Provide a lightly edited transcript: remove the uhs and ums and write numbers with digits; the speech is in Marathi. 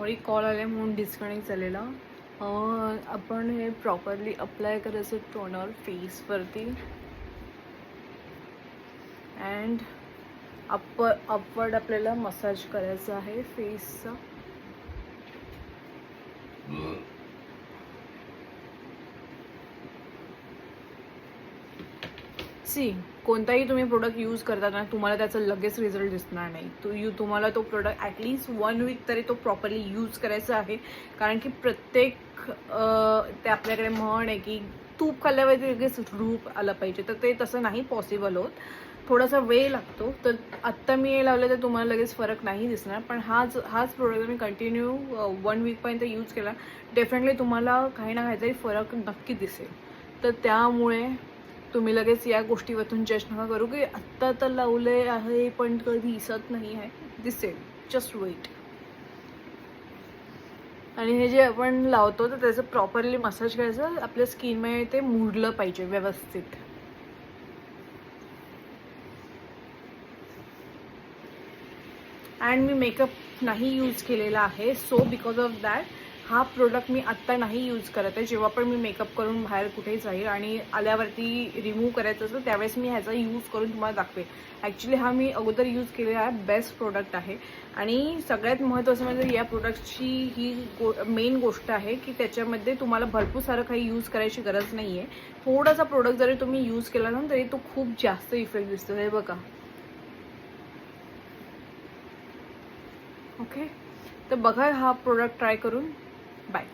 सॉरी कॉल आले म्हणून डिस्कनेक्ट झालेला. आपण हे प्रॉपरली अप्लाय करायचं टोनर फेसवरती अँड अपवर्ड आपल्याला मसाज करायचा आहे फेसचा. सी कोणताही तुम्ही प्रोडक्ट यूज करताना तुम्हाला त्याचा लगेच रिझल्ट दिसणार नाही. तुम्हाला तो प्रोडक्ट ॲटलिस्ट 1 वीक तरी तो प्रॉपरली यूज करायचा आहे. कारण की प्रत्येक ते आपल्याकडे म्हण आहे की तूप खाल्ल्यावरती लगेच रूप आलं पाहिजे, तर ते तसं नाही पॉसिबल होत. थोडासा वेळ लागतो. तर आत्ता मी हे लावलं तर तुम्हाला लगेच फरक नाही दिसणार, पण हाच प्रोडक्ट मी कंटिन्यू 1 वीकपर्यंत यूज केला, डेफिनेटली तुम्हाला काही ना काहीतरी फरक नक्की दिसेल. तर त्यामुळे तुम्ही लगेच या गोष्टीवरून जज नका करू की आत्ता तर लावले आहे पण कधी दिसत नाही आहे. दिसेल, जस्ट वेट. आणि हे जे आपण लावतो तर त्याचं प्रॉपरली मसाज करायचं, आपल्या स्किनमध्ये ते मुरलं पाहिजे व्यवस्थित. अँड मी मेकअप नाही यूज केलेला आहे, सो बिकॉज ऑफ दॅट हा प्रोडक्ट मी आत्ता नाही यूज करत आहे. जेव्हा पण मी मेकअप करून बाहेर कुठेही जाईल आणि आल्यावरती रिमूव्ह करायचं असतं त्यावेळेस मी ह्याचा यूज करून तुम्हाला दाखवेन. ॲक्च्युली हा मी अगोदर यूज केलेला आहे, बेस्ट प्रोडक्ट आहे. आणि सगळ्यात महत्त्वाचं म्हणजे या प्रोडक्टची ही मेन गोष्ट आहे की त्याच्यामध्ये तुम्हाला भरपूर सारं काही यूज करायची गरज नाही आहे. थोडासा प्रोडक्ट जरी तुम्ही यूज केला ना तरी तो खूप जास्त इफेक्ट दिसतो. हे बघा. ओके, तर बघा हा प्रोडक्ट ट्राय करून. बाय.